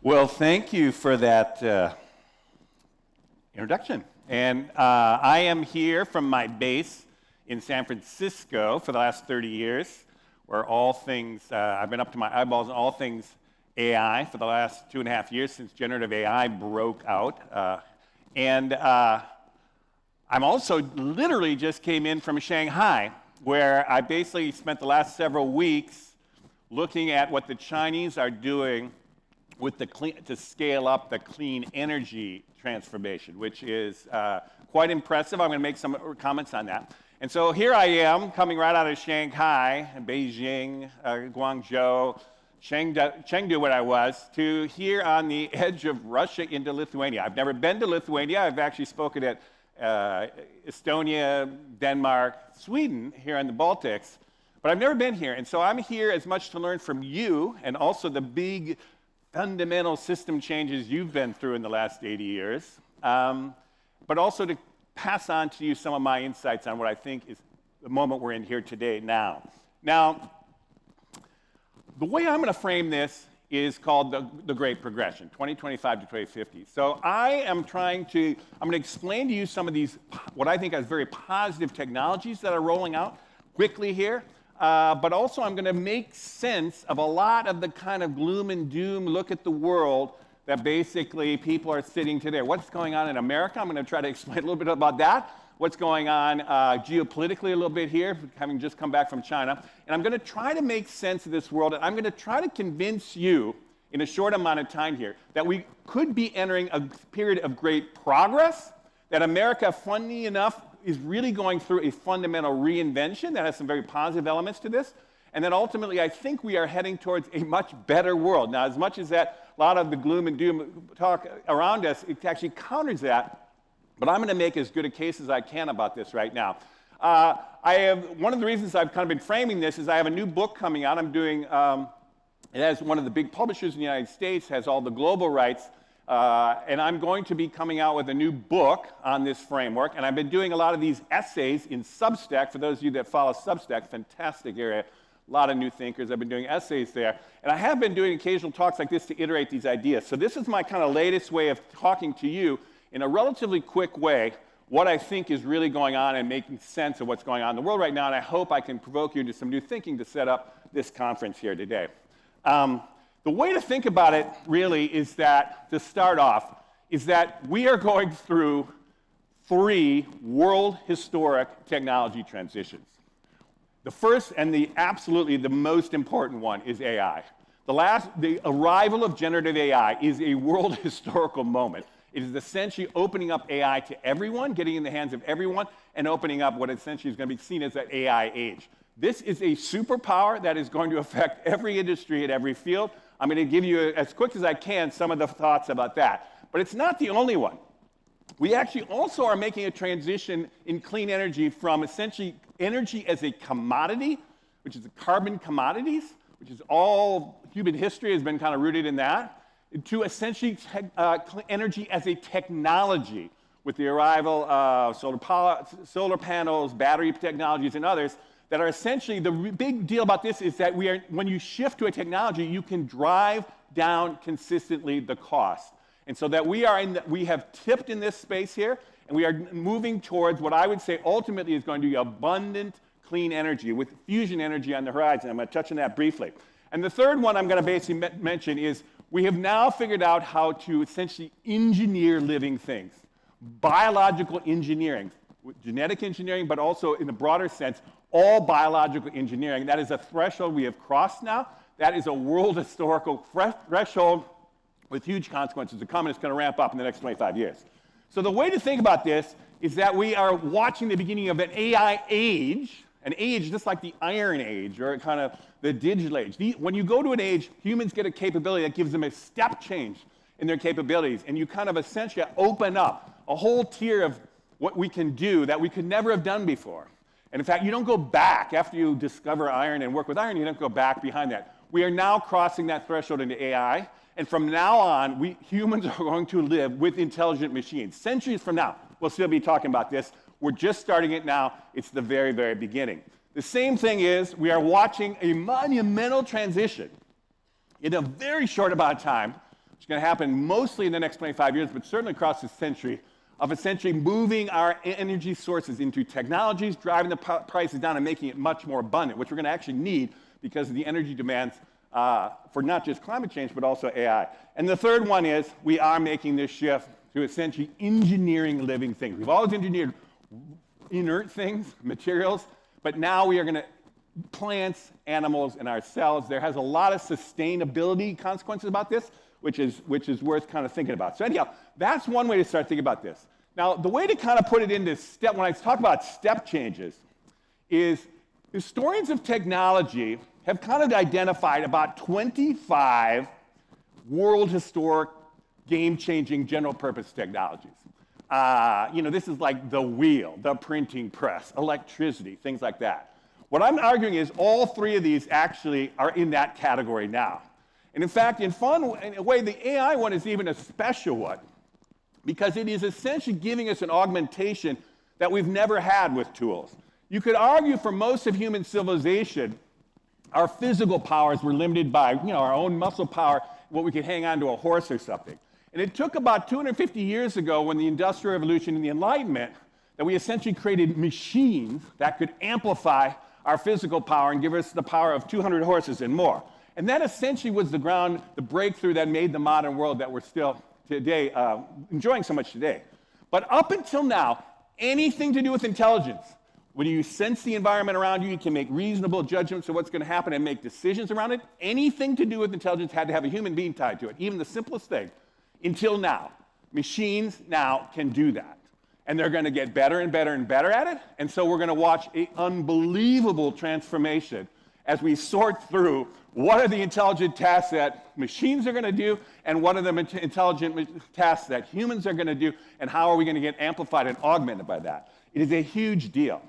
Well, thank you for that introduction. And I am here from my base in San Francisco for the last 30 years, where all things, I've been up to my eyeballs in all things AI for the last 2.5 years since generative AI broke out. I'm also literally just came in from Shanghai, where I basically spent the last several weeks looking at what the Chinese are doing with to scale up the clean energy transformation, which is quite impressive. I'm going to make some comments on that. And so here I am, coming right out of Shanghai, Beijing, Guangzhou, Chengdu, where I was, to here on the edge of Russia into Lithuania. I've never been to Lithuania. I've actually spoken at Estonia, Denmark, Sweden, here in the Baltics, but I've never been here. And so I'm here as much to learn from you and also the big fundamental system changes you've been through in the last 80 years, but also to pass on to you some of my insights on what I think is the moment we're in here today now. Now, the way I'm going to frame this is called the Great Progression, 2025 to 2050. So I'm going to explain to you some of these, what I think are very positive technologies that are rolling out quickly here. But also I'm going to make sense of a lot of the kind of gloom and doom look at the world that basically people are sitting today. What's going on in America? I'm going to try to explain a little bit about that. What's going on geopolitically a little bit here, having just come back from China. And I'm going to try to make sense of this world, and I'm going to try to convince you in a short amount of time here that we could be entering a period of great progress, that America, funny enough, is really going through a fundamental reinvention that has some very positive elements to this, and then ultimately I think we are heading towards a much better world. Now, as much as that, a lot of the gloom and doom talk around us, it actually counters that, but I'm going to make as good a case as I can about this right now. One of the reasons I've kind of been framing this is I have a new book coming out. I'm doing, it has one of the big publishers in the United States, has all the global rights, and I'm going to be coming out with a new book on this framework. And I've been doing a lot of these essays in Substack. For those of you that follow Substack, fantastic area. A lot of new thinkers. I've been doing essays there. And I have been doing occasional talks like this to iterate these ideas. So this is my kind of latest way of talking to you in a relatively quick way what I think is really going on and making sense of what's going on in the world right now. And I hope I can provoke you into some new thinking to set up this conference here today. The way to think about it, really, is that, to start off, is that we are going through 3 world historic technology transitions. The first and absolutely the most important one is AI. The arrival of generative AI is a world historical moment. It is essentially opening up AI to everyone, getting in the hands of everyone, and opening up what essentially is going to be seen as an AI age. This is a superpower that is going to affect every industry at every field. I'm going to give you, as quick as I can, some of the thoughts about that. But it's not the only one. We actually also are making a transition in clean energy from essentially energy as a commodity, which is the carbon commodities, which is all human history has been kind of rooted in that, to essentially energy as a technology with the arrival of solar panels, battery technologies, and others that are essentially, the big deal about this is that when you shift to a technology, you can drive down consistently the cost. And so that we have tipped in this space here, and we are moving towards what I would say ultimately is going to be abundant clean energy with fusion energy on the horizon. I'm going to touch on that briefly. And the third one I'm going to basically mention is we have now figured out how to essentially engineer living things. Biological engineering, genetic engineering, but also in the broader sense, all biological engineering. That is a threshold we have crossed now. That is a world historical threshold with huge consequences to come, and it's going to ramp up in the next 25 years. So the way to think about this is that we are watching the beginning of an AI age, an age just like the Iron Age or kind of the digital age. When you go to an age, humans get a capability that gives them a step change in their capabilities, and you kind of essentially open up a whole tier of what we can do that we could never have done before. And in fact, you don't go back after you discover iron and work with iron, you don't go back behind that. We are now crossing that threshold into AI, and from now on, humans are going to live with intelligent machines. Centuries from now, we'll still be talking about this. We're just starting it now. It's the very, very beginning. The same thing is we are watching a monumental transition in a very short amount of time which is going to happen mostly in the next 25 years, but certainly across this century, of essentially moving our energy sources into technologies, driving the prices down and making it much more abundant, which we're going to actually need because of the energy demands for not just climate change, but also AI. And the third one is we are making this shift to essentially engineering living things. We've always engineered inert things, materials, but now we are going to plants, animals, and ourselves. There has a lot of sustainability consequences about this, which is worth kind of thinking about. So anyhow, that's one way to start thinking about this. Now, the way to kind of put it into step, when I talk about step changes, is historians of technology have kind of identified about 25 world historic, game-changing, general-purpose technologies. This is like the wheel, the printing press, electricity, things like that. What I'm arguing is all three of these actually are in that category now. And in fact, in a way, the AI one is even a special one because it is essentially giving us an augmentation that we've never had with tools. You could argue for most of human civilization, our physical powers were limited by our own muscle power, what we could hang on to a horse or something. And it took about 250 years ago when the Industrial Revolution and the Enlightenment that we essentially created machines that could amplify our physical power and give us the power of 200 horses and more. And that essentially was the breakthrough that made the modern world that we're still today enjoying so much today. But up until now, anything to do with intelligence, when you sense the environment around you, you can make reasonable judgments of what's going to happen and make decisions around it. Anything to do with intelligence had to have a human being tied to it, even the simplest thing. Until now, machines now can do that. And they're going to get better and better and better at it. And so we're going to watch an unbelievable transformation as we sort through what are the intelligent tasks that machines are going to do and what are the intelligent tasks that humans are going to do and how are we going to get amplified and augmented by that. It is a huge deal.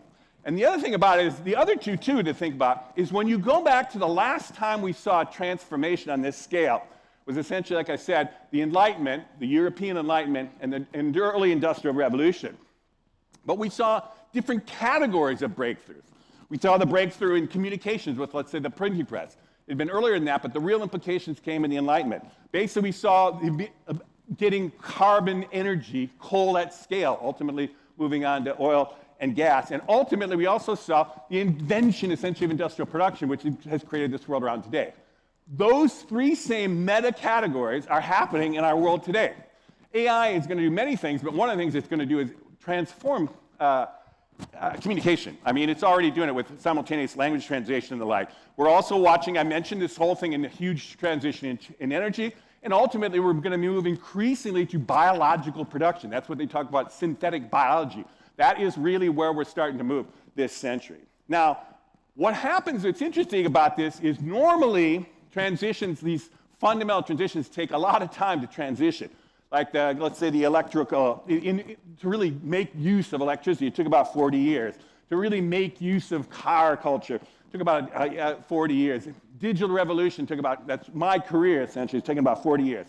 And the other thing about it is, the other two, too, to think about, is when you go back to the last time we saw a transformation on this scale, was essentially, like I said, the Enlightenment, the European Enlightenment, and the early Industrial Revolution. But we saw different categories of breakthroughs. We saw the breakthrough in communications with, let's say, the printing press. It had been earlier than that, but the real implications came in the Enlightenment. Basically, we saw getting carbon energy, coal at scale, ultimately moving on to oil and gas. And ultimately, we also saw the invention, essentially, of industrial production, which has created this world around today. Those three same meta categories are happening in our world today. AI is going to do many things, but one of the things it's going to do is transform communication. I mean, it's already doing it with simultaneous language translation and the like. We're also watching, I mentioned this whole thing in a huge transition in energy, and ultimately we're going to move increasingly to biological production. That's what they talk about, synthetic biology. That is really where we're starting to move this century. Now, what happens, what's interesting about this is normally transitions, these fundamental transitions take a lot of time to transition. Like, let's say, the electrical, to really make use of electricity, it took about 40 years. To really make use of car culture, it took about 40 years. Digital revolution took about, that's my career essentially, it's taken about 40 years.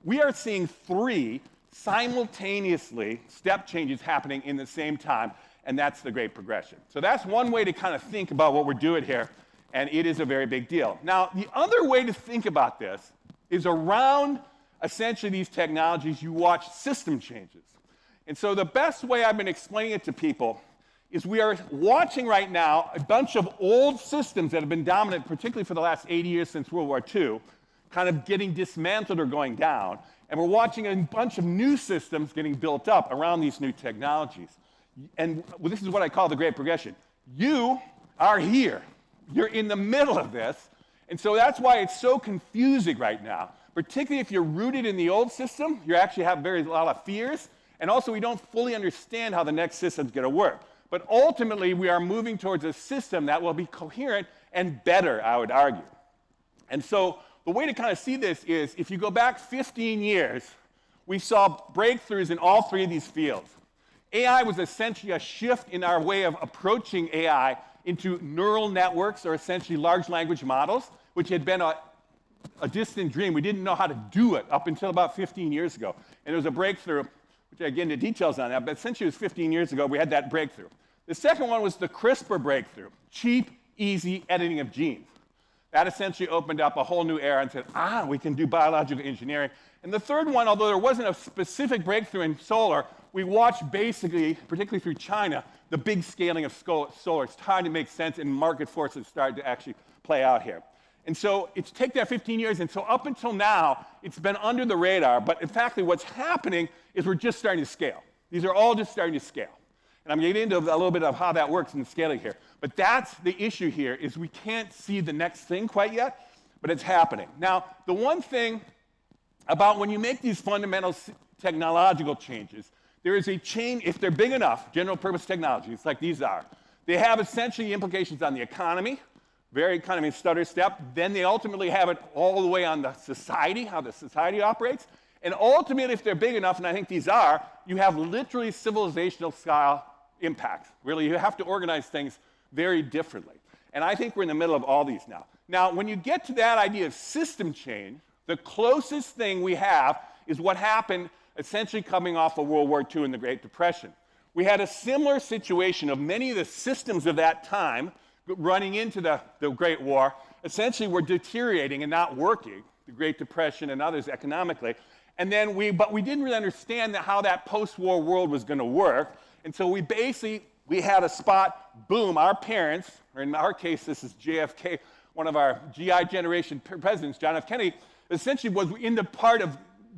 We are seeing three simultaneously step changes happening in the same time, and that's the great progression. So that's one way to kind of think about what we're doing here, and it is a very big deal. Now, the other way to think about this is around essentially these technologies, you watch system changes. And so the best way I've been explaining it to people is we are watching right now a bunch of old systems that have been dominant, particularly for the last 80 years since World War II, kind of getting dismantled or going down. And we're watching a bunch of new systems getting built up around these new technologies. And this is what I call the great progression. You are here. You're in the middle of this. And so that's why it's so confusing right now. Particularly if you're rooted in the old system, you actually have a lot of fears. And also, we don't fully understand how the next system's going to work. But ultimately, we are moving towards a system that will be coherent and better, I would argue. And so the way to kind of see this is, if you go back 15 years, we saw breakthroughs in all three of these fields. AI was essentially a shift in our way of approaching AI into neural networks, or essentially large language models, which had been a distant dream. We didn't know how to do it up until about 15 years ago. And there was a breakthrough, which I get into details on that, but essentially it was 15 years ago we had that breakthrough. The second one was the CRISPR breakthrough, cheap, easy editing of genes. That essentially opened up a whole new era and said, we can do biological engineering. And the third one, although there wasn't a specific breakthrough in solar, we watched basically, particularly through China, the big scaling of solar. It's starting to make sense, and market forces started to actually play out here. And so it's taken that 15 years, and so up until now, it's been under the radar. But in fact, what's happening is we're just starting to scale. These are all just starting to scale. And I'm getting into a little bit of how that works in the scaling here. But that's the issue here, is we can't see the next thing quite yet, but it's happening. Now, the one thing about when you make these fundamental technological changes, there is a chain, if they're big enough, general purpose technologies like these are, they have essentially implications on the economy, very economy stutter step. Then they ultimately have it all the way on the society, how the society operates. And ultimately, if they're big enough, and I think these are, you have literally civilizational style impacts. Really, you have to organize things very differently. And I think we're in the middle of all these now. Now, when you get to that idea of system change, the closest thing we have is what happened essentially coming off of World War II and the Great Depression. We had a similar situation of many of the systems of that time running into the Great War, essentially were deteriorating and not working, the Great Depression and others economically. And then but we didn't really understand how that post-war world was going to work. And so we had a spot, boom, our parents, or in our case, this is JFK, one of our GI generation presidents, John F. Kennedy, essentially was in the part of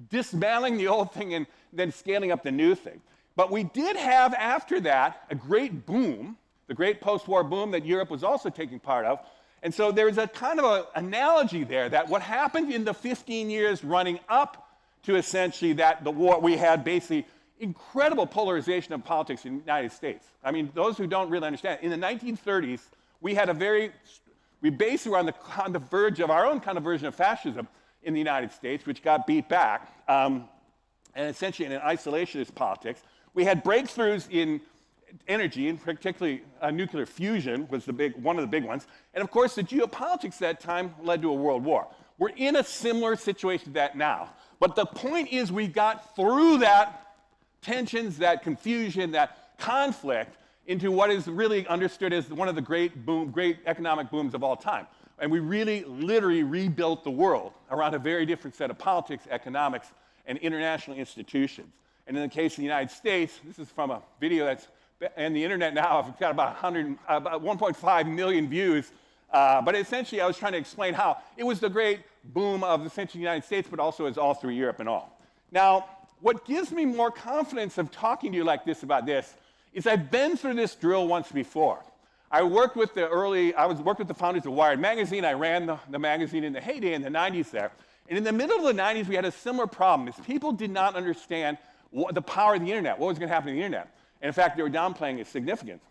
dismantling the old thing and then scaling up the new thing. But we did have, after that, a great boom, the great post-war boom that Europe was also taking part of. And so there's a kind of an analogy there that what happened in the 15 years running up to essentially the war, we had basically incredible polarization of politics in the United States. I mean, those who don't really understand, in the 1930s, we basically were on the verge of our own kind of version of fascism in the United States, which got beat back, and essentially in an isolationist politics. We had breakthroughs in energy, and particularly nuclear fusion was one of the big ones. And of course, the geopolitics at that time led to a world war. We're in a similar situation to that now. But the point is we got through that tensions, that confusion, that conflict into what is really understood as one of the great economic booms of all time. And we really, literally rebuilt the world around a very different set of politics, economics, and international institutions. And in the case of the United States, this is from a video that's on the internet now. I've got about 1.5 million views. But essentially, I was trying to explain how it was the great boom of essentially the United States, but also as all through Europe and all. Now, what gives me more confidence of talking to you like this about this is I've been through this drill once before. I worked with the founders of Wired magazine. I ran the magazine in the heyday in the 90s there. And in the middle of the 90s, we had a similar problem, is people did not understand the power of the internet, what was going to happen to the internet. And in fact, they were downplaying its significance.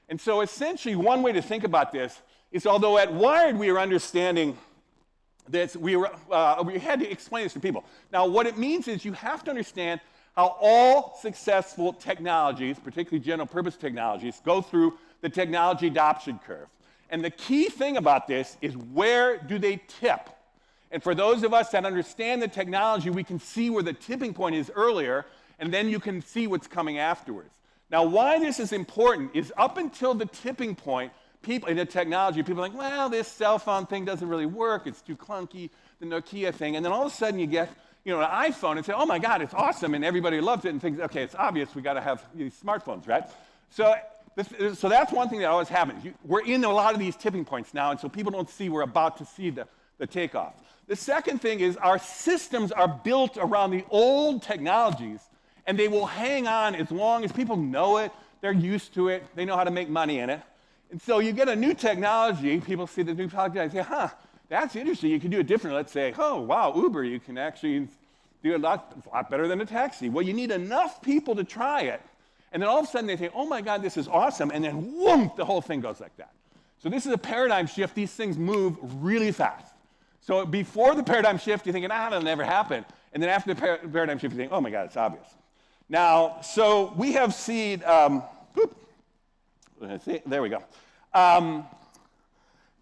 And so essentially, one way to think about this is, although at Wired we were understanding this, we had to explain this to people. Now, what it means is you have to understand how all successful technologies, particularly general purpose technologies, go through the technology adoption curve. And the key thing about this is, where do they tip? And for those of us that understand the technology, we can see where the tipping point is earlier, and then you can see what's coming afterwards. Now, why this is important is, up until the tipping point, people in the technology, people are like, well, this cell phone thing doesn't really work, it's too clunky, the Nokia thing. And then all of a sudden you get an iPhone and say, oh my God, it's awesome, and everybody loves it and thinks, okay, it's obvious we got to have these smartphones, right? So that's one thing that always happens. We're in a lot of these tipping points now, and so people don't see we're about to see the takeoff. The second thing is, our systems are built around the old technologies, and they will hang on as long as people know it, they're used to it, they know how to make money in it. And so you get a new technology, people see the new technology and say, huh, that's interesting, you can do it differently. Let's say, oh, wow, Uber, you can actually do it a lot better than a taxi. Well, you need enough people to try it. And then all of a sudden they think, oh my God, this is awesome. And then whoom, the whole thing goes like that. So this is a paradigm shift. These things move really fast. So before the paradigm shift, you're thinking, that'll never happen. And then after the paradigm shift, you think, oh my God, it's obvious. Now, so we have seen, there we go.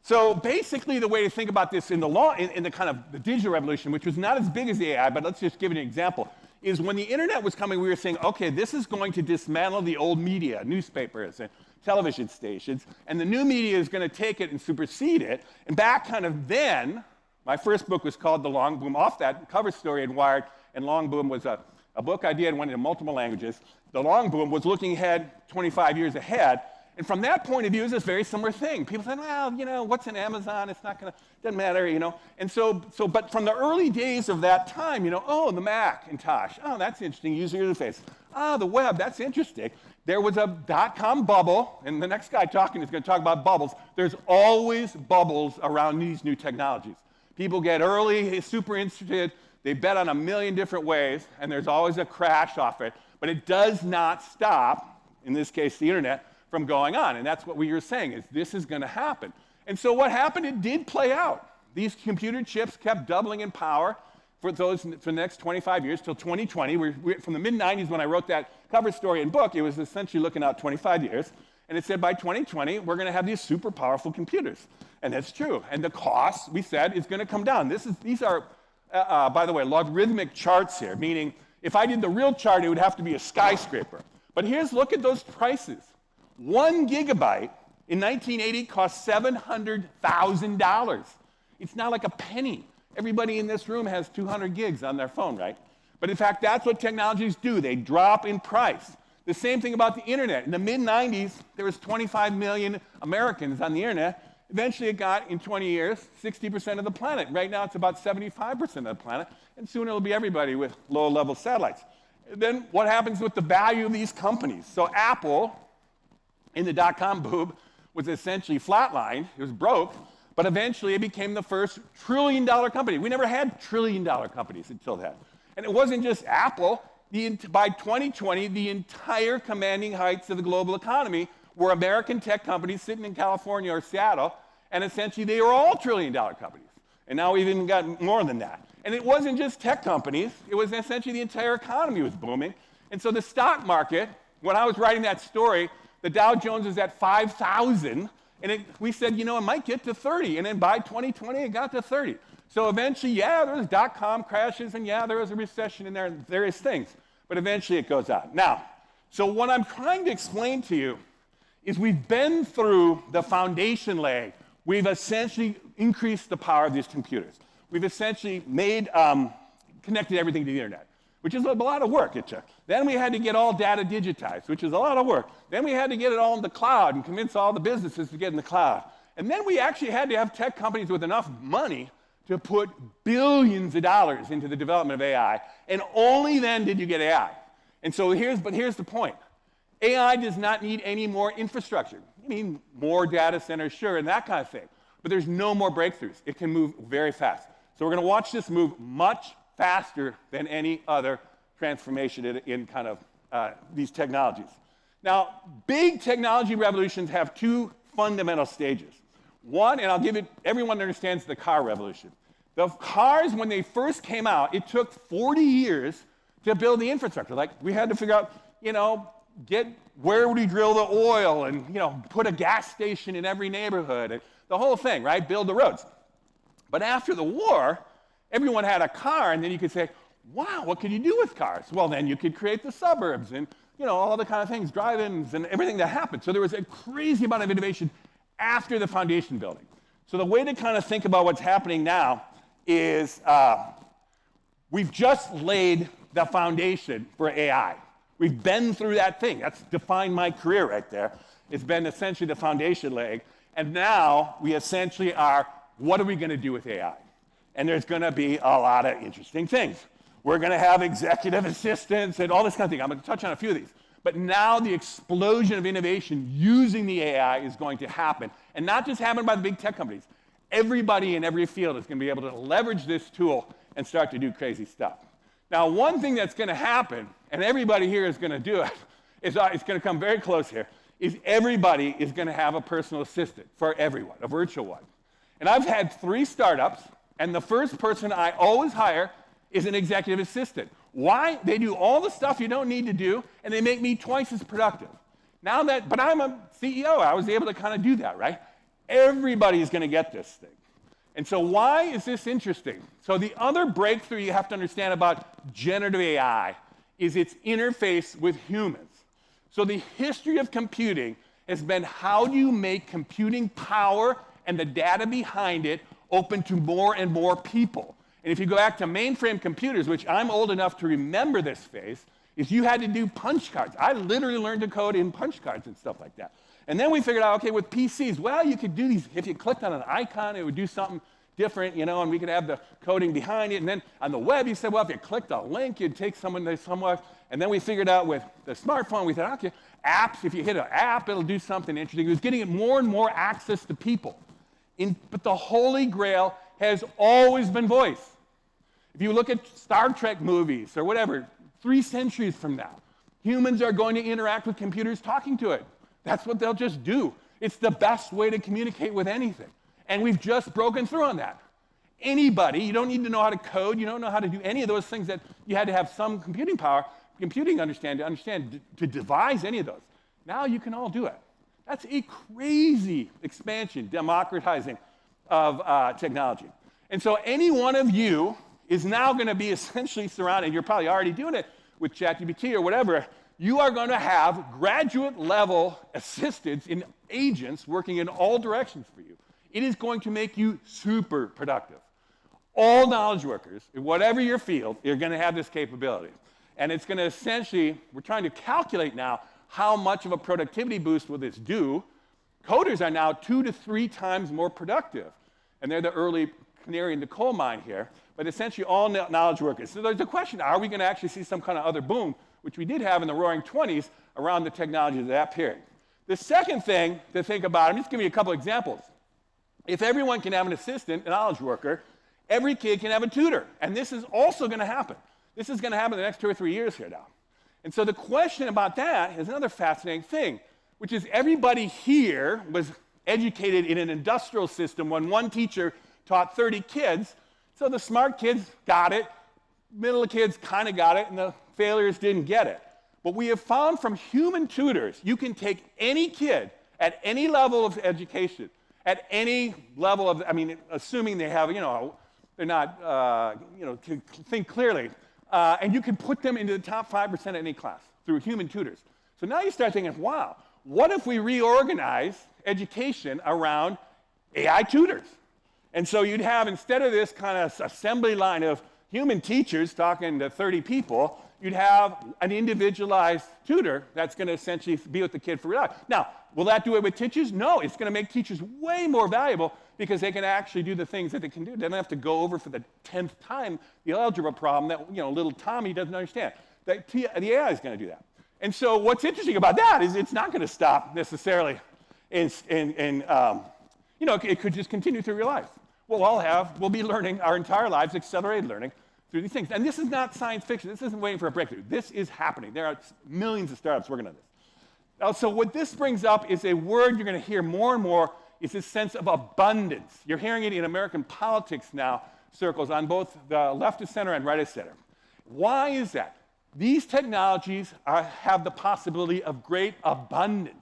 So basically, the way to think about this in the kind of the digital revolution, which was not as big as the AI, but let's just give it an example, is when the internet was coming, we were saying, okay, this is going to dismantle the old media, newspapers and television stations, and the new media is going to take it and supersede it. And back kind of then, my first book was called The Long Boom. Off that cover story in Wired, and Long Boom was a book I did, went into multiple languages. The Long Boom was looking ahead 25 years ahead. And from that point of view, it's a very similar thing. People said, well, you know, what's in Amazon? It's not going to, doesn't matter, you know. And but from the early days of that time, you know, oh, the Macintosh, oh, that's interesting, user interface. Ah, the web, that's interesting. There was a dot-com bubble, and the next guy talking is going to talk about bubbles. There's always bubbles around these new technologies. People get early, super interested, they bet on a million different ways, and there's always a crash off it. But it does not stop, in this case, the internet, from going on. And that's what we were saying, is this is going to happen. And so what happened, it did play out. These computer chips kept doubling in power for the next 25 years, till 2020. From the mid-90s, when I wrote that cover story and book, it was essentially looking out 25 years. And it said by 2020, we're going to have these super powerful computers. And that's true. And the cost, we said, is going to come down. These are, by the way, logarithmic charts here, meaning if I did the real chart, it would have to be a skyscraper. But look at those prices. 1 gigabyte in 1980 cost $700,000. It's now like a penny. Everybody in this room has 200 gigs on their phone, right? But in fact, that's what technologies do. They drop in price. The same thing about the internet. In the mid-90s, there was 25 million Americans on the internet. Eventually, it got, in 20 years, 60% of the planet. Right now, it's about 75% of the planet. And soon it'll be everybody with low-level satellites. Then what happens with the value of these companies? So Apple, in the dot-com boom, was essentially flatlined. It was broke. But eventually, it became the first trillion-dollar company. We never had trillion-dollar companies until then. And it wasn't just Apple. By 2020, the entire commanding heights of the global economy were American tech companies sitting in California or Seattle. And essentially, they were all trillion-dollar companies. And now we've even got more than that. And it wasn't just tech companies. It was essentially the entire economy was booming. And so the stock market, when I was writing that story, the Dow Jones was at 5,000, and we said, you know, it might get to 30, and then by 2020, it got to 30. So eventually, yeah, there was dot-com crashes, and yeah, there was a recession in there, and various things, but eventually it goes out. Now, so what I'm trying to explain to you is we've been through the foundation leg. We've essentially increased the power of these computers. We've essentially connected everything to the internet, which is a lot of work it took. Then we had to get all data digitized, which is a lot of work. Then we had to get it all in the cloud and convince all the businesses to get in the cloud. And then we actually had to have tech companies with enough money to put billions of dollars into the development of AI, and only then did you get AI. And so here's the point. AI does not need any more infrastructure. You need more data centers, sure, and that kind of thing. But there's no more breakthroughs. It can move very fast. So we're going to watch this move much faster than any other transformation in kind of these technologies. Now, big technology revolutions have two fundamental stages. One, and I'll give it, everyone understands the car revolution. The cars, when they first came out, it took 40 years to build the infrastructure. Like, we had to figure out, you know, where would we drill the oil and, you know, put a gas station in every neighborhood, and the whole thing, right? Build the roads. But after the war, everyone had a car, and then you could say, wow, what could you do with cars? Well, then you could create the suburbs and, you know, all the kind of things, drive-ins and everything that happened. So there was a crazy amount of innovation after the foundation building. So the way to kind of think about what's happening now is we've just laid the foundation for AI. We've been through that thing. That's defined my career right there. It's been essentially the foundation leg. And now we essentially are, what are we going to do with AI? And there's going to be a lot of interesting things. We're going to have executive assistants and all this kind of thing. I'm going to touch on a few of these. But now the explosion of innovation using the AI is going to happen. And not just happen by the big tech companies. Everybody in every field is going to be able to leverage this tool and start to do crazy stuff. Now, one thing that's going to happen, and everybody here is going to do it, it's going to come very close here, is everybody is going to have a personal assistant for everyone, a virtual one. And I've had 3 startups, and the first person I always hire is an executive assistant. Why? They do all the stuff you don't need to do, and they make me twice as productive. But I'm a CEO, I was able to kind of do that, right? Everybody is going to get this thing. And so why is this interesting? So the other breakthrough you have to understand about generative AI is its interface with humans. So the history of computing has been how do you make computing power and the data behind it open to more and more people. And if you go back to mainframe computers, which I'm old enough to remember this phase, is you had to do punch cards. I literally learned to code in punch cards and stuff like that. And then we figured out, okay, with PCs, well, you could do these. If you clicked on an icon, it would do something different, you know, and we could have the coding behind it. And then on the web, you said, well, if you clicked a link, you'd take someone to somewhere. And then we figured out with the smartphone, we thought, okay, apps, if you hit an app, it'll do something interesting. It was getting more and more access to people. But the Holy Grail has always been voice. If you look at Star Trek movies or whatever, 3 centuries from now, humans are going to interact with computers talking to it. That's what they'll just do. It's the best way to communicate with anything. And we've just broken through on that. Anybody, you don't need to know how to code, you don't know how to do any of those things that you had to have some computing power, to devise any of those. Now you can all do it. That's a crazy expansion, democratizing of technology. And so any one of you is now going to be essentially surrounded, you're probably already doing it with ChatGPT or whatever, you are going to have graduate level assistants in agents working in all directions for you. It is going to make you super productive. All knowledge workers, in whatever your field, you're going to have this capability. And it's going to essentially, we're trying to calculate now how much of a productivity boost will this do. Coders are now 2 to 3 times more productive. And they're the early canary in the coal mine here. But essentially all knowledge workers. So there's a question, are we going to actually see some kind of other boom, which we did have in the roaring 20s around the technology of that period. The second thing to think about, I'm just giving you a couple examples. If everyone can have an assistant, a knowledge worker, every kid can have a tutor. And this is also going to happen. This is going to happen in the next 2 or 3 years here now. And so the question about that is another fascinating thing, which is everybody here was educated in an industrial system when one teacher taught 30 kids. So the smart kids got it, middle kids kind of got it, and the failures didn't get it. But we have found from human tutors, you can take any kid at any level of education, at any level of, I mean, assuming they have, you know, they're not, you know, can think clearly, and you can put them into the top 5% of any class through human tutors. So now you start thinking, wow, what if we reorganize education around AI tutors? And so you'd have, instead of this kind of assembly line of human teachers talking to 30 people, you'd have an individualized tutor that's going to essentially be with the kid for real life. Now, will that do it with teachers? No, it's going to make teachers way more valuable because they can actually do the things that they can do. They don't have to go over for the 10th time the algebra problem that, you know, little Tommy doesn't understand. The AI is going to do that. And so what's interesting about that is it's not going to stop necessarily you know, it could just continue through your life. We'll be learning our entire lives, accelerated learning, through these things. And this is not science fiction. This isn't waiting for a breakthrough. This is happening. There are millions of startups working on this. So what this brings up is a word you're going to hear more and more, is this sense of abundance. You're hearing it in American politics now, circles on both the left of center and right of center. Why is that? These technologies have the possibility of great abundance.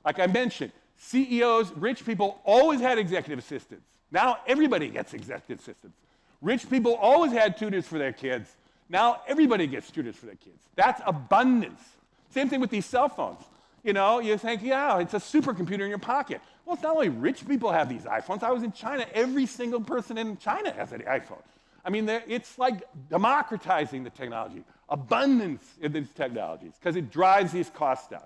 Like I mentioned, CEOs, rich people always had executive assistants. Now everybody gets executive assistants. Rich people always had tutors for their kids. Now everybody gets tutors for their kids. That's abundance. Same thing with these cell phones. You know, you think, yeah, it's a supercomputer in your pocket. Well, it's not only rich people have these iPhones. I was in China. Every single person in China has an iPhone. I mean, it's like democratizing the technology. Abundance in these technologies because it drives these costs down.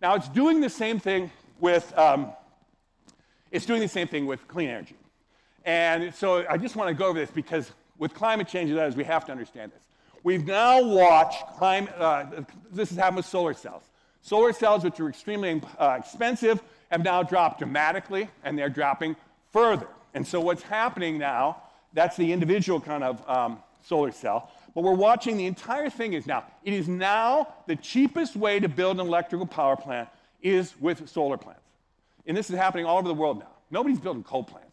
Now, it's doing the same thing with clean energy. And so I just want to go over this because with climate change, we have to understand this. We've now watched this has happened with solar cells. Solar cells, which are extremely expensive, have now dropped dramatically, and they're dropping further. And so what's happening now, that's the individual kind of solar cell. But we're watching the entire thing it is now the cheapest way to build an electrical power plant is with solar plants. And this is happening all over the world now. Nobody's building coal plants.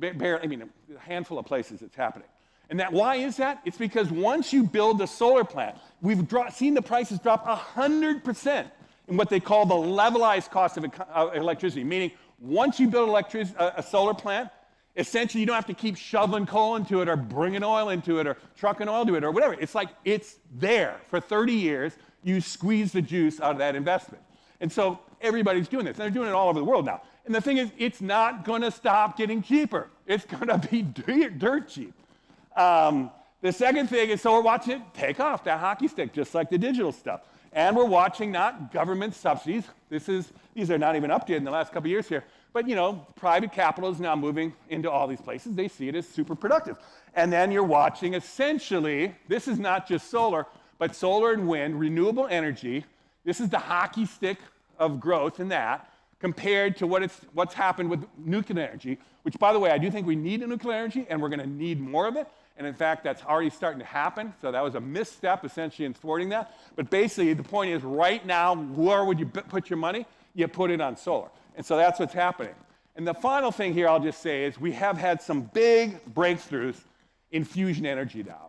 A handful of places it's happening. And why is that? It's because once you build a solar plant, we've seen the prices drop 100% in what they call the levelized cost of electricity, meaning once you build a solar plant, Essentially, you don't have to keep shoveling coal into it or bringing oil into it or trucking oil to it or whatever. It's like it's there for 30 years. You squeeze the juice out of that investment. And so everybody's doing this. And they're doing it all over the world now. And the thing is, it's not going to stop getting cheaper. It's going to be dirt cheap. The second thing is, so we're watching it take off, that hockey stick, just like the digital stuff. And we're watching not government subsidies. These are not even updated in the last couple of years here. But, private capital is now moving into all these places. They see it as super productive. And then you're watching, essentially, this is not just solar, but solar and wind, renewable energy. This is the hockey stick of growth in that, compared to what's happened with nuclear energy, which, by the way, I do think we need nuclear energy, and we're going to need more of it. And in fact, that's already starting to happen. So that was a misstep, essentially, in thwarting that. But basically, the point is, right now, where would you put your money? You put it on solar. And so that's what's happening. And the final thing here I'll just say is we have had some big breakthroughs in fusion energy now.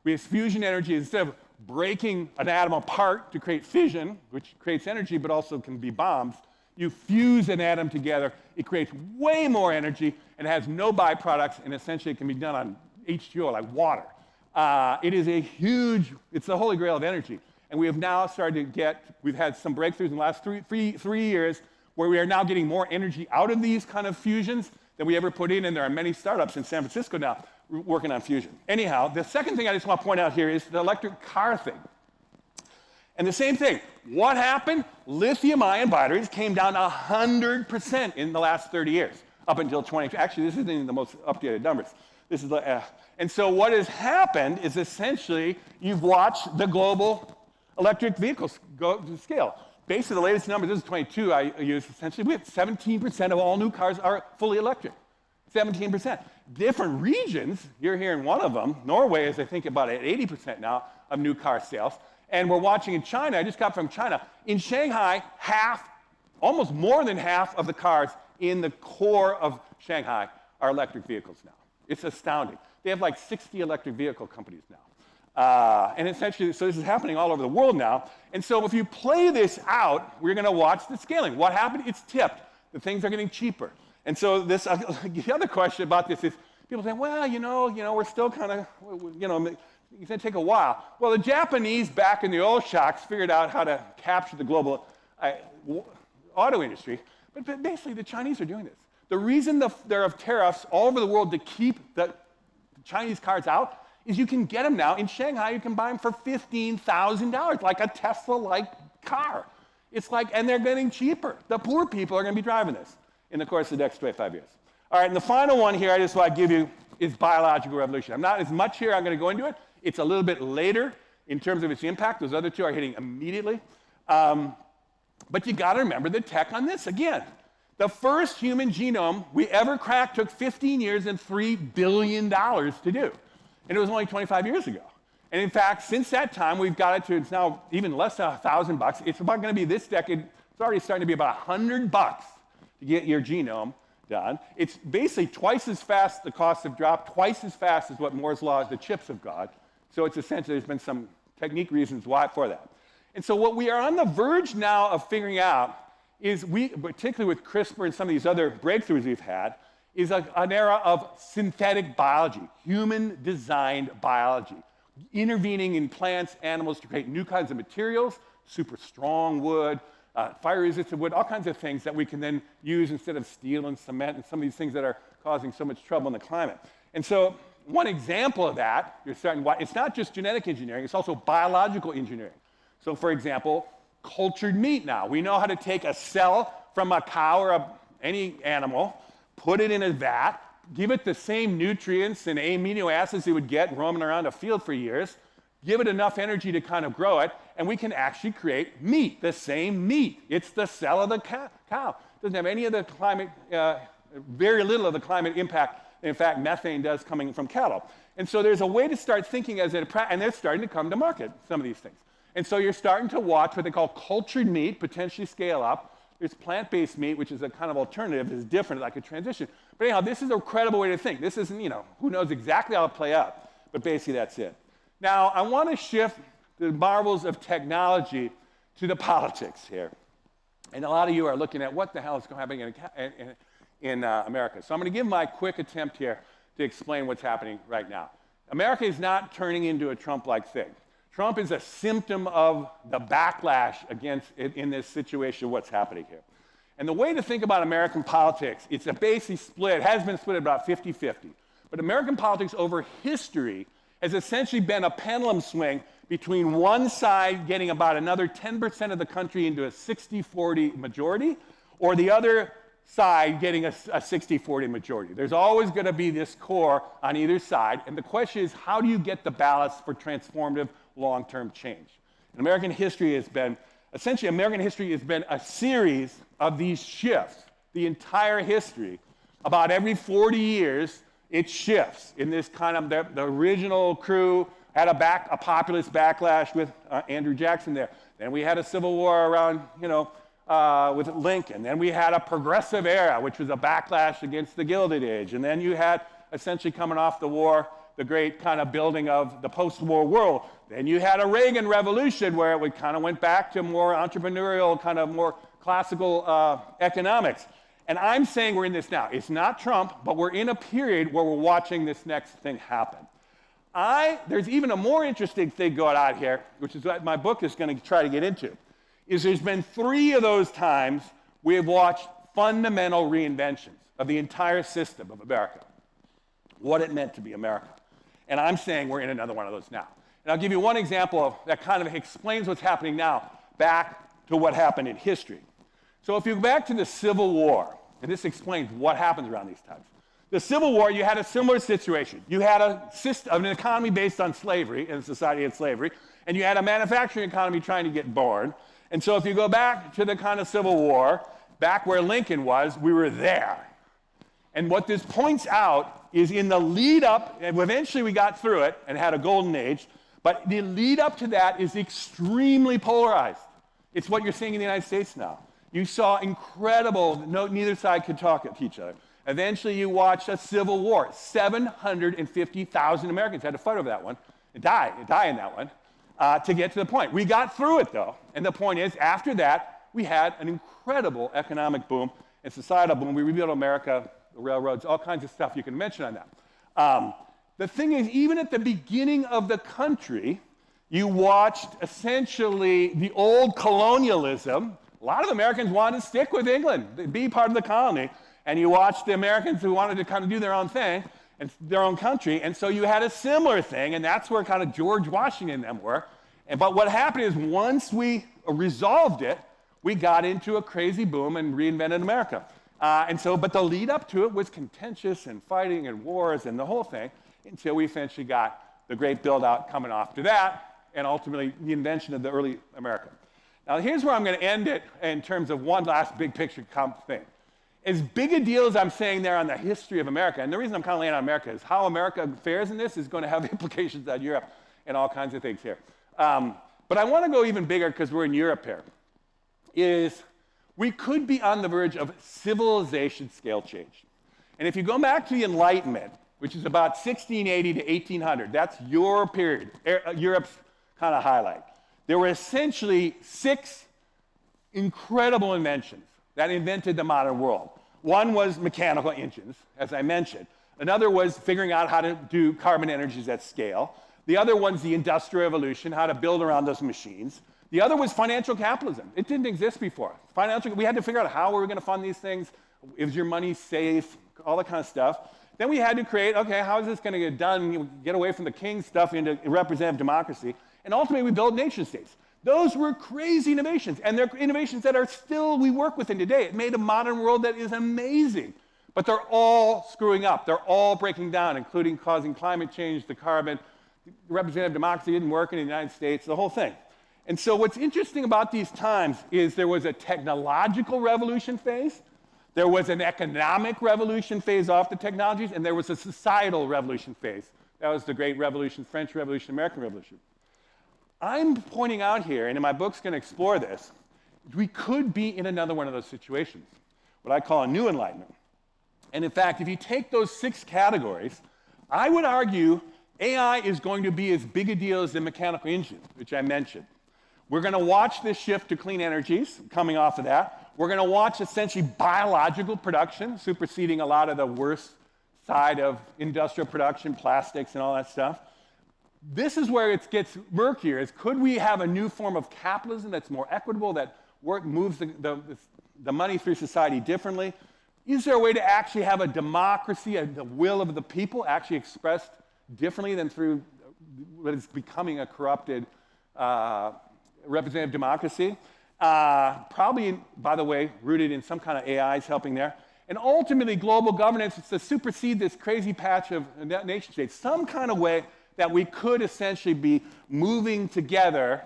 We have fusion energy, instead of breaking an atom apart to create fission, which creates energy but also can be bombs, you fuse an atom together, it creates way more energy and has no byproducts, and essentially it can be done on H2O, like water. It's the holy grail of energy. And we have now started to we've had some breakthroughs in the last three years where we are now getting more energy out of these kind of fusions than we ever put in, and there are many startups in San Francisco now working on fusion. Anyhow, the second thing I just want to point out here is the electric car thing. And the same thing, what happened? Lithium-ion batteries came down 100% in the last 30 years, up until 20. Actually, this isn't even the most updated numbers. And so what has happened is essentially you've watched the global electric vehicles go to scale. Basically, the latest number, this is 22 I use, essentially, we have 17% of all new cars are fully electric. 17%. Different regions, you're here in one of them. Norway is, I think, about at 80% now of new car sales. And we're watching in China, I just got from China, in Shanghai, almost more than half of the cars in the core of Shanghai are electric vehicles now. It's astounding. They have like 60 electric vehicle companies now. And essentially, so this is happening all over the world now. And so if you play this out, we're going to watch the scaling. What happened? It's tipped. The things are getting cheaper. And so the other question about this is, people say, well, we're still kind of, it's going to take a while. Well, the Japanese back in the oil shocks figured out how to capture the global auto industry. But basically, the Chinese are doing this. The reason there are tariffs all over the world to keep the Chinese cars out is you can get them now. In Shanghai, you can buy them for $15,000, like a Tesla-like car. It's like, and they're getting cheaper. The poor people are going to be driving this in the course of the next 25 years. All right, and the final one here I just want to give you is biological revolution. I'm not as much here. I'm going to go into it. It's a little bit later in terms of its impact. Those other two are hitting immediately. But you got to remember the tech on this. Again, the first human genome we ever cracked took 15 years and $3 billion to do. And it was only 25 years ago. And in fact, since that time, we've got it to, it's now even less than $1,000. It's about going to be this decade, it's already starting to be about $100 to get your genome done. It's basically twice as fast, the costs have dropped, twice as fast as what Moore's Law, the chips have got. So it's essentially, there's been some technique reasons why for that. And so what we are on the verge now of figuring out is particularly with CRISPR and some of these other breakthroughs we've had, is an era of synthetic biology, human-designed biology, intervening in plants, animals to create new kinds of materials, super strong wood, fire-resistant wood, all kinds of things that we can then use instead of steel and cement and some of these things that are causing so much trouble in the climate. And so one example of that, it's not just genetic engineering, it's also biological engineering. So for example, cultured meat now. We know how to take a cell from a cow or any animal, put it in a vat, give it the same nutrients and amino acids it would get roaming around a field for years, give it enough energy to kind of grow it, and we can actually create meat, the same meat. It's the cell of the cow. It doesn't have any of the climate, very little of the climate impact. In fact, methane does coming from cattle. And so there's a way to start thinking and they're starting to come to market, some of these things. And so you're starting to watch what they call cultured meat potentially scale up. There's plant-based meat, which is a kind of alternative, is different, like a transition. But anyhow, this is a credible way to think. This isn't, who knows exactly how it'll play out, but basically that's it. Now, I want to shift the marvels of technology to the politics here. And a lot of you are looking at what the hell is happening in America. So I'm going to give my quick attempt here to explain what's happening right now. America is not turning into a Trump-like thing. Trump is a symptom of the backlash against it in this situation, what's happening here. And the way to think about American politics, it's a basically split, has been split about 50-50. But American politics over history has essentially been a pendulum swing between one side getting about another 10% of the country into a 60-40 majority, or the other side getting a 60-40 majority. There's always going to be this core on either side, and the question is, how do you get the balance for transformative long-term change? And American history has been a series of these shifts. The entire history, about every 40 years, it shifts in this kind of, the original crew had a populist backlash with Andrew Jackson there. Then we had a civil war around, with Lincoln. Then we had a progressive era, which was a backlash against the Gilded Age. And then you had, essentially coming off the war, the great kind of building of the post-war world. Then you had a Reagan revolution where it kind of went back to more entrepreneurial, kind of more classical economics. And I'm saying we're in this now. It's not Trump, but we're in a period where we're watching this next thing happen. There's even a more interesting thing going on here, which is what my book is going to try to get into, is there's been 3 of those times we have watched fundamental reinventions of the entire system of America, what it meant to be America. And I'm saying we're in another one of those now. And I'll give you one example that kind of explains what's happening now back to what happened in history. So if you go back to the Civil War, and this explains what happens around these times. The Civil War, you had a similar situation. You had a system, an economy based on slavery, and a society of slavery, and you had a manufacturing economy trying to get born. And so if you go back to the kind of Civil War, back where Lincoln was, we were there. And what this points out is in the lead up, and eventually we got through it and had a golden age, but the lead up to that is extremely polarized. It's what you're seeing in the United States now. You saw incredible, neither side could talk to each other. Eventually you watched a civil war. 750,000 Americans had to fight over that one, and die in that one, to get to the point. We got through it though, and the point is, after that, we had an incredible economic boom and societal boom. We rebuilt America, the railroads, all kinds of stuff you can mention on that. The thing is, even at the beginning of the country, you watched essentially the old colonialism. A lot of Americans wanted to stick with England, be part of the colony, and you watched the Americans who wanted to kind of do their own thing, and their own country, and so you had a similar thing, and that's where kind of George Washington and them were. But what happened is, once we resolved it, we got into a crazy boom and reinvented America. But the lead up to it was contentious and fighting and wars and the whole thing, until we eventually got the great build-out coming after that, and ultimately the invention of the early America. Now here's where I'm going to end it in terms of one last big picture thing. As big a deal as I'm saying there on the history of America, and the reason I'm kind of laying on America is how America fares in this is going to have implications on Europe and all kinds of things here. But I want to go even bigger because we're in Europe here, is we could be on the verge of civilization scale change. And if you go back to the Enlightenment, which is about 1680 to 1800, that's your period, Europe's kind of highlight. There were essentially 6 incredible inventions that invented the modern world. One was mechanical engines, as I mentioned. Another was figuring out how to do carbon energies at scale. The other one's the Industrial Revolution, how to build around those machines. The other was financial capitalism. It didn't exist before. We had to figure out how we were going to fund these things. Is your money safe? All that kind of stuff. Then we had to create, okay, how is this going to get done? Get away from the king stuff into representative democracy. And ultimately, we built nation states. Those were crazy innovations, and they're innovations that are still, we work with them today. It made a modern world that is amazing. But they're all screwing up. They're all breaking down, including causing climate change, the carbon. Representative democracy didn't work in the United States, the whole thing. And so what's interesting about these times is there was a technological revolution phase, there was an economic revolution phase off the technologies, and there was a societal revolution phase. That was the Great Revolution, French Revolution, American Revolution. I'm pointing out here, and in my book's going to explore this, we could be in another one of those situations, what I call a new enlightenment. And in fact, if you take those 6 categories, I would argue AI is going to be as big a deal as the mechanical engine, which I mentioned. We're going to watch this shift to clean energies coming off of that. We're going to watch essentially biological production, superseding a lot of the worst side of industrial production, plastics and all that stuff. This is where it gets murkier, is could we have a new form of capitalism that's more equitable, that moves the money through society differently? Is there a way to actually have a democracy, the will of the people actually expressed differently than through what is becoming a corrupted representative democracy? Probably, by the way, rooted in some kind of AIs helping there. And ultimately, global governance is to supersede this crazy patch of nation states. Some kind of way that we could essentially be moving together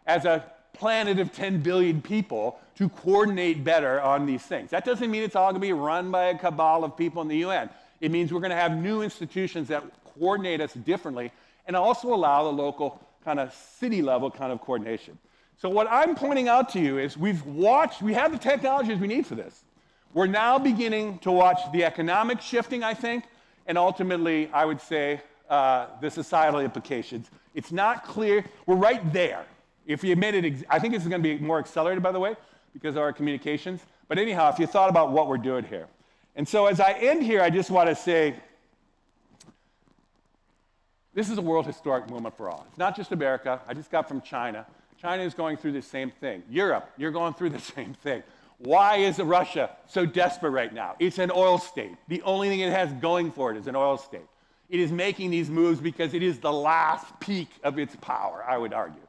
as a planet of 10 billion people to coordinate better on these things. That doesn't mean it's all going to be run by a cabal of people in the UN. It means we're going to have new institutions that coordinate us differently and also allow the local kind of city level kind of coordination. So what I'm pointing out to you is we have the technologies we need for this. We're now beginning to watch the economic shifting, I think, and ultimately, I would say, the societal implications. It's not clear. We're right there. If you made it, I think this is going to be more accelerated, by the way, because of our communications. But anyhow, if you thought about what we're doing here. And so as I end here, I just want to say, this is a world historic moment for all. It's not just America. I just got from China. China is going through the same thing. Europe, you're going through the same thing. Why is Russia so desperate right now? It's an oil state. The only thing it has going for it is an oil state. It is making these moves because it is the last peak of its power, I would argue.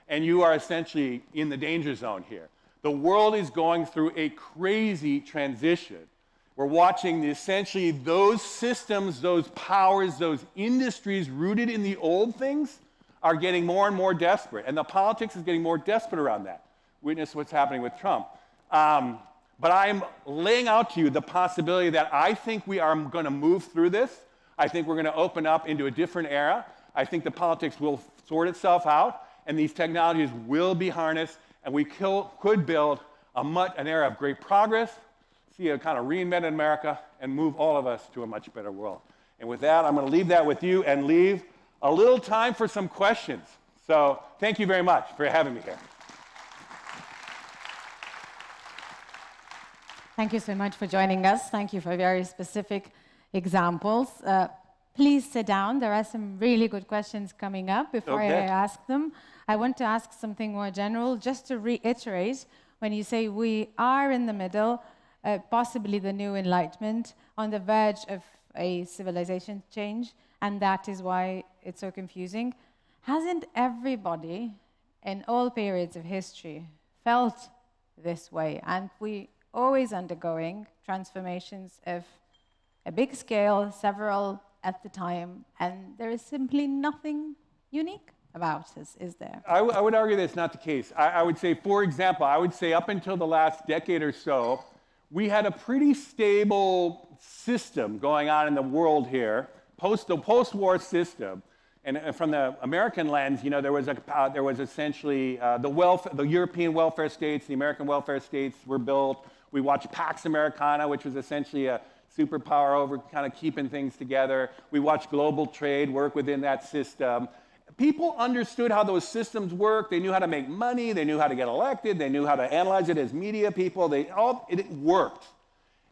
And you are essentially in the danger zone here. The world is going through a crazy transition. We're watching essentially those systems, those powers, those industries rooted in the old things are getting more and more desperate. And the politics is getting more desperate around that. Witness what's happening with Trump. But I'm laying out to you the possibility that I think we are going to move through this. I think we're going to open up into a different era. I think the politics will sort itself out, and these technologies will be harnessed, and we could build an era of great progress, see a kind of reinvented America, and move all of us to a much better world. And with that, I'm going to leave that with you and leave a little time for some questions. So thank you very much for having me here. Thank you so much for joining us. Thank you for very specific examples. Please sit down. There are some really good questions coming up before I ask them. I want to ask something more general, just to reiterate, when you say we are in the middle, possibly the new enlightenment, on the verge of a civilization change, and that is why it's so confusing. Hasn't everybody in all periods of history felt this way? And we always undergoing transformations of a big scale, several at the time, and there is simply nothing unique about us, is there? I would argue that's not the case. I would say, for example, up until the last decade or so, we had a pretty stable system going on in the world here, the post-war system. And from the American lens, there was essentially the European welfare states, the American welfare states were built. We watched Pax Americana, which was essentially a superpower over kind of keeping things together. We watched global trade work within that system. People understood how those systems work. They knew how to make money. They knew how to get elected. They knew how to analyze it as media people. It worked.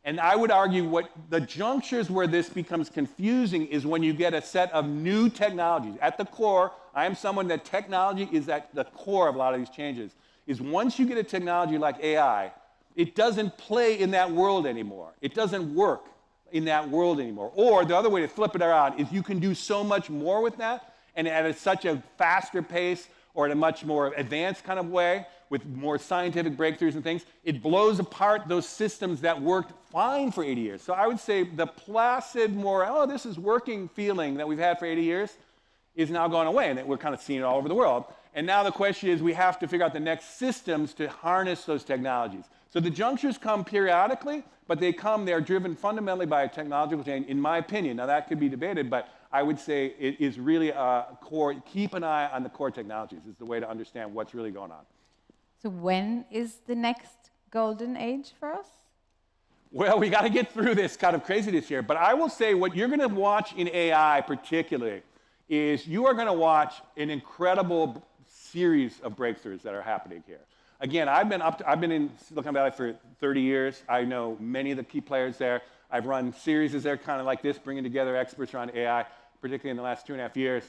And I would argue what the junctures where this becomes confusing is when you get a set of new technologies. At the core, I am someone that technology is at the core of a lot of these changes, is once you get a technology like AI, it doesn't play in that world anymore. It doesn't work in that world anymore. Or the other way to flip it around is you can do so much more with that, and at such a faster pace or in a much more advanced kind of way with more scientific breakthroughs and things, it blows apart those systems that worked fine for 80 years. So I would say the placid, more, this is working feeling that we've had for 80 years is now going away, and that we're kind of seeing it all over the world. And now the question is we have to figure out the next systems to harness those technologies. So the junctures come periodically, but they're driven fundamentally by a technological change, in my opinion. Now that could be debated, but I would say it is really a core, keep an eye on the core technologies is the way to understand what's really going on. So when is the next golden age for us? Well, we got to get through this kind of craziness here, but I will say what you're going to watch in AI particularly is you are going to watch an incredible series of breakthroughs that are happening here. Again, I've been in Silicon Valley for 30 years. I know many of the key players there. I've run series there kind of like this, bringing together experts around AI, particularly in the last 2.5 years.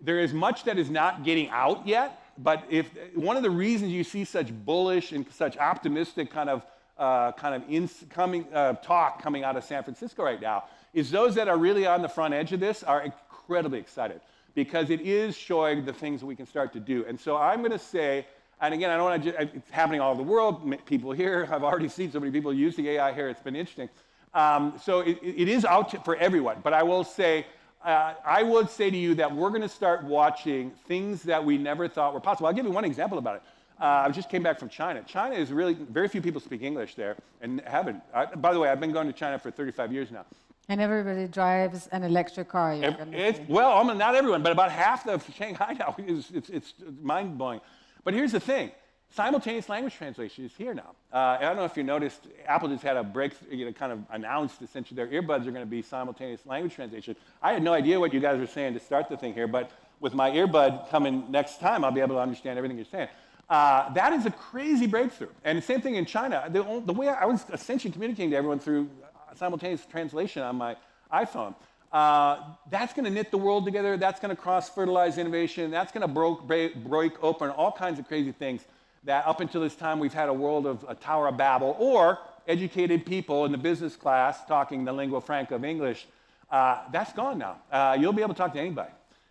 There is much that is not getting out yet, but if one of the reasons you see such bullish and such optimistic talk coming out of San Francisco right now is those that are really on the front edge of this are incredibly excited because it is showing the things that we can start to do. And so I'm going to say, and again, I don't want to, it's happening all over the world. People here, I've already seen so many people using AI here. It's been interesting. So it is out for everyone. But I will say, I would say to you that we're going to start watching things that we never thought were possible. I'll give you one example about it. I just came back from China. China is really, very few people speak English there and haven't. By the way, I've been going to China for 35 years now. And everybody drives an electric car. Well, almost not everyone, but about half of Shanghai now. It's mind-blowing. But here's the thing. Simultaneous language translation is here now. I don't know if you noticed, Apple just had a breakthrough, kind of announced essentially their earbuds are going to be simultaneous language translation. I had no idea what you guys were saying to start the thing here, but with my earbud coming next time, I'll be able to understand everything you're saying. That is a crazy breakthrough. And the same thing in China. The way I was essentially communicating to everyone through simultaneous translation on my iPhone. That's going to knit the world together. That's going to cross-fertilize innovation. That's going to break open all kinds of crazy things that up until this time we've had a world of a Tower of Babel or educated people in the business class talking the lingua franca of English. That's gone now. You'll be able to talk to anybody,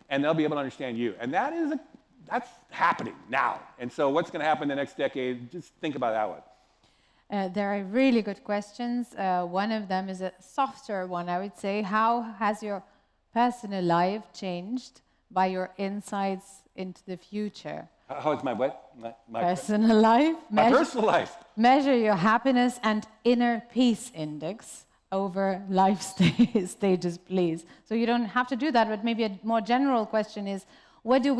and they'll be able to understand you. And that's happening now. And so what's going to happen the next decade, just think about that one. There are really good questions. One of them is a softer one, I would say. How has your personal life changed by your insights into the future? How is my what? My personal life? My personal life. Measure your happiness and inner peace index over life stages, please. So you don't have to do that, but maybe a more general question is, what do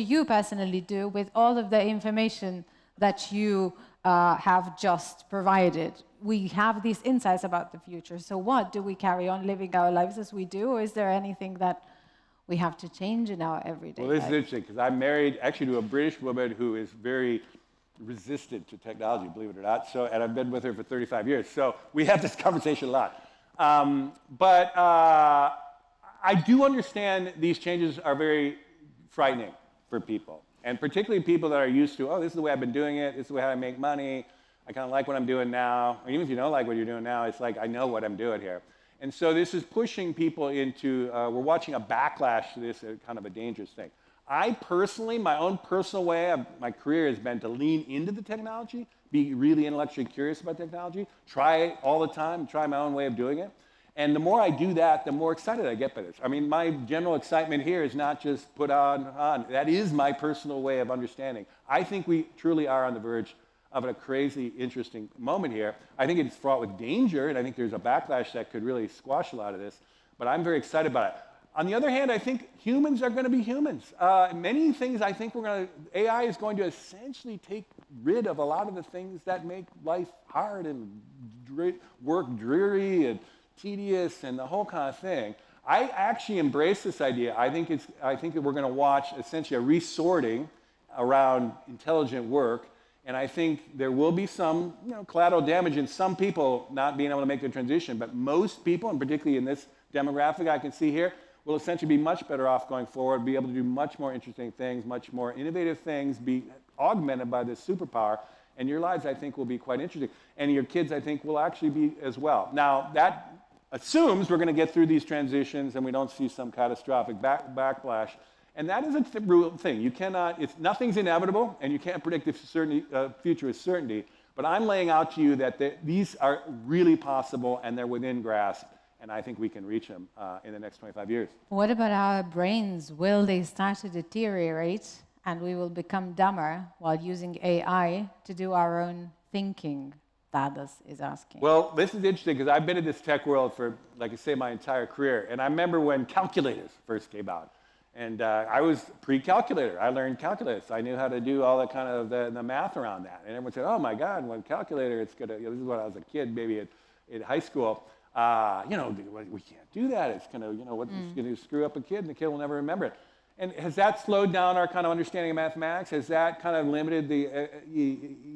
you personally do with all of the information that you have just provided? We have these insights about the future. So what, do we carry on living our lives as we do, or is there anything that we have to change in our everyday life? Well, this is interesting, because I'm married actually to a British woman who is very resistant to technology, believe it or not. And I've been with her for 35 years. So we have this conversation a lot. But I do understand these changes are very frightening for people. And particularly people that are used to, oh, this is the way I've been doing it. This is the way I make money. I kind of like what I'm doing now. Or even if you don't like what you're doing now, it's like, I know what I'm doing here. And so this is pushing people into, we're watching a backlash to this, kind of a dangerous thing. I personally, my own personal way of my career has been to lean into the technology, be really intellectually curious about technology, try it all the time, try my own way of doing it. And the more I do that, the more excited I get by this. I mean, my general excitement here is not just put on. That is my personal way of understanding. I think we truly are on the verge of a crazy, interesting moment here. I think it's fraught with danger, and I think there's a backlash that could really squash a lot of this. But I'm very excited about it. On the other hand, I think humans are going to be humans. Many things I think AI is going to essentially take rid of a lot of the things that make life hard and work dreary and tedious and the whole kind of thing. I actually embrace this idea. I think that we're going to watch essentially a resorting around intelligent work, and I think there will be some collateral damage in some people not being able to make the transition, but most people, and particularly in this demographic I can see here, will essentially be much better off going forward, be able to do much more interesting things, much more innovative things, be augmented by this superpower, and your lives, I think, will be quite interesting. And your kids, I think, will actually be as well. Now, that assumes we're going to get through these transitions and we don't see some catastrophic backlash. And that is a real thing. You cannot, nothing's inevitable, and you can't predict the future with certainty. But I'm laying out to you that these are really possible and they're within grasp. And I think we can reach them in the next 25 years. What about our brains? Will they start to deteriorate and we will become dumber while using AI to do our own thinking? Thaddeus is asking. Well, this is interesting because I've been in this tech world for, like I say, my entire career. And I remember when calculators first came out. And I was pre-calculator. I learned calculus. I knew how to do all the kind of the math around that. And everyone said, oh my God, when calculator, it's going to, this is when I was a kid, maybe in high school. We can't do that. It's going to, it's going to screw up a kid, and the kid will never remember it. And has that slowed down our kind of understanding of mathematics? Has that kind of limited the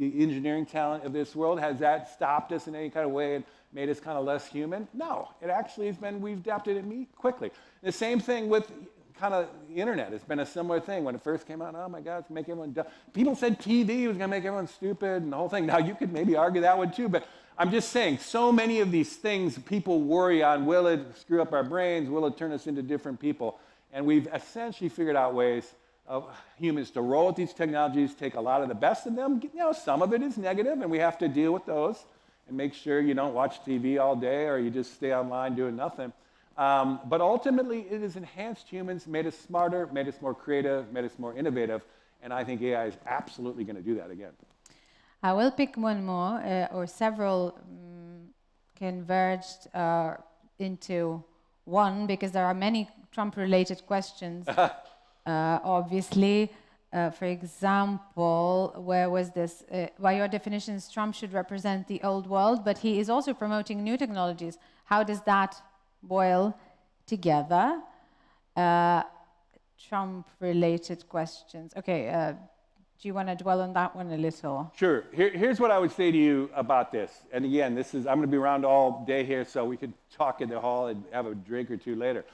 engineering talent of this world? Has that stopped us in any kind of way and made us kind of less human? No, it actually has been, we've adapted it quickly. The same thing with kind of the internet. It's been a similar thing. When it first came out, oh my God, it's going to make everyone dumb. People said TV was going to make everyone stupid and the whole thing. Now, you could maybe argue that one too, but I'm just saying, so many of these things people worry on, will it screw up our brains? Will it turn us into different people? And we've essentially figured out ways of humans to roll with these technologies, take a lot of the best of them. You know, some of it is negative, and we have to deal with those and make sure you don't watch TV all day or you just stay online doing nothing. But ultimately, it has enhanced humans, made us smarter, made us more creative, made us more innovative, and I think AI is absolutely going to do that again. I will pick one more, or several converged into one, because there are many Trump-related questions, obviously. For example, where was this? By your definitions, Trump should represent the old world, but he is also promoting new technologies. How does that boil together? Trump-related questions. Okay, do you want to dwell on that one a little? Sure. Here's what I would say to you about this. And again, this is, I'm going to be around all day here, so we could talk in the hall and have a drink or two later.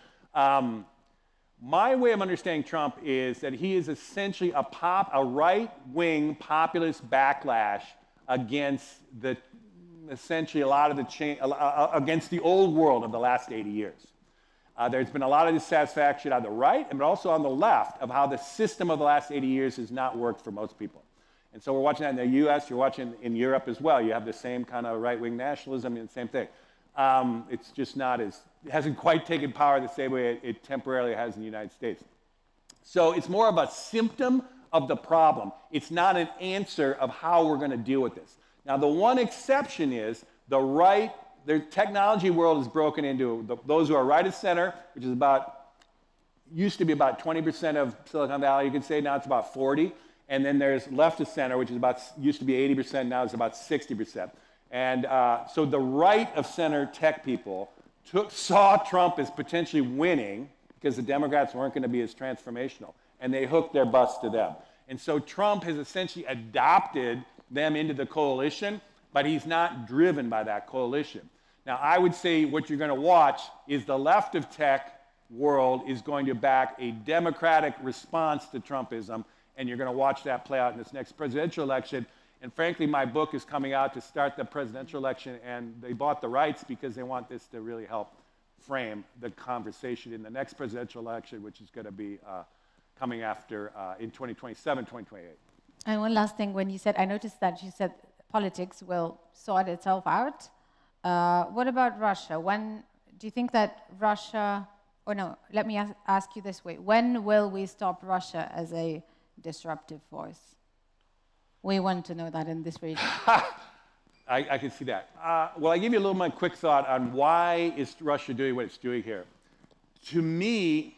My way of understanding Trump is that he is essentially a right-wing populist backlash against essentially a lot of the against the old world of the last 80 years. There's been a lot of dissatisfaction on the right, but also on the left, of how the system of the last 80 years has not worked for most people. And so we're watching that in the US, you're watching in Europe as well. You have the same kind of right-wing nationalism and the same thing. It's just not as, it hasn't quite taken power the same way it temporarily has in the United States. So it's more of a symptom of the problem. It's not an answer of how we're going to deal with this. Now, the one exception is the technology world is broken into those who are right of center, which is used to be about 20% of Silicon Valley, you could say. Now it's about 40. And then there's left of center, which is used to be 80%, now it's about 60%. And so the right of center tech people saw Trump as potentially winning because the Democrats weren't going to be as transformational, and they hooked their butts to them. And so Trump has essentially adopted them into the coalition, but he's not driven by that coalition. Now, I would say what you're going to watch is the left of tech world is going to back a Democratic response to Trumpism, and you're going to watch that play out in this next presidential election. And frankly, my book is coming out to start the presidential election, and they bought the rights because they want this to really help frame the conversation in the next presidential election, which is going to be coming after in 2027, 2028. And one last thing, when you said, I noticed that you said politics will sort itself out. What about Russia? When do you think that Russia, or no, let me ask you this way. When will we stop Russia as a disruptive force? We want to know that in this region. I can see that. Well, I give you a little more quick thought on why is Russia doing what it's doing here. To me,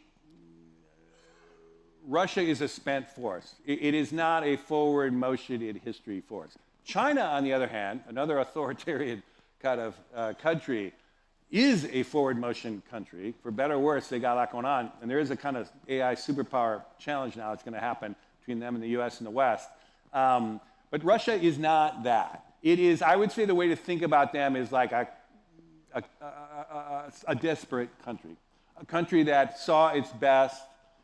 Russia is a spent force. It is not a forward motion in history force. China, on the other hand, another authoritarian kind of country, is a forward motion country. For better or worse, they got a lot going on. And there is a kind of AI superpower challenge now that's going to happen between them and the US and the West. But Russia is not that. It is, I would say the way to think about them is like a desperate country. A country that saw its best,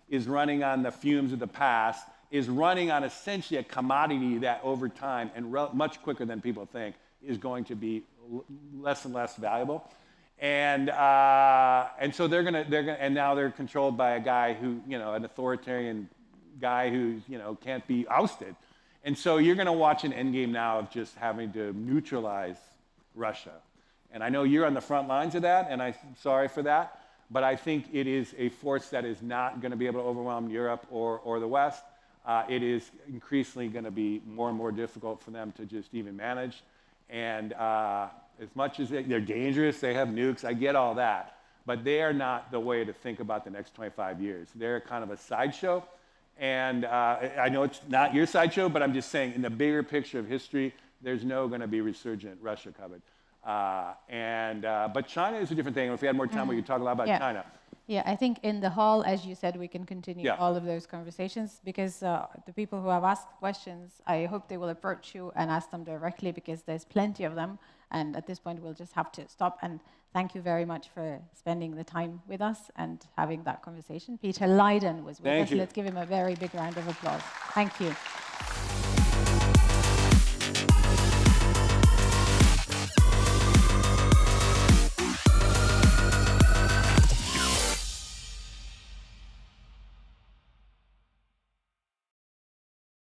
is running on the fumes of the past, is running on essentially a commodity that over time, and much quicker than people think, is going to be less and less valuable. And so and now they're controlled by a guy who, an authoritarian guy who, can't be ousted. And so you're going to watch an endgame now of just having to neutralize Russia. And I know you're on the front lines of that, and I'm sorry for that, but I think it is a force that is not going to be able to overwhelm Europe or the West. It is increasingly going to be more and more difficult for them to just even manage. And as much as they're dangerous, they have nukes, I get all that, but they are not the way to think about the next 25 years. They're kind of a sideshow. And I know it's not your sideshow, but I'm just saying in the bigger picture of history, there's going to be resurgent Russia coming. But China is a different thing. If we had more time, we could talk a lot about China. Yeah, I think in the hall, as you said, we can continue all of those conversations because the people who have asked questions, I hope they will approach you and ask them directly because there's plenty of them. And at this point, we'll just have to stop. And thank you very much for spending the time with us and having that conversation. Peter LEYDEN was with us. Let's give him a very big round of applause. Thank you.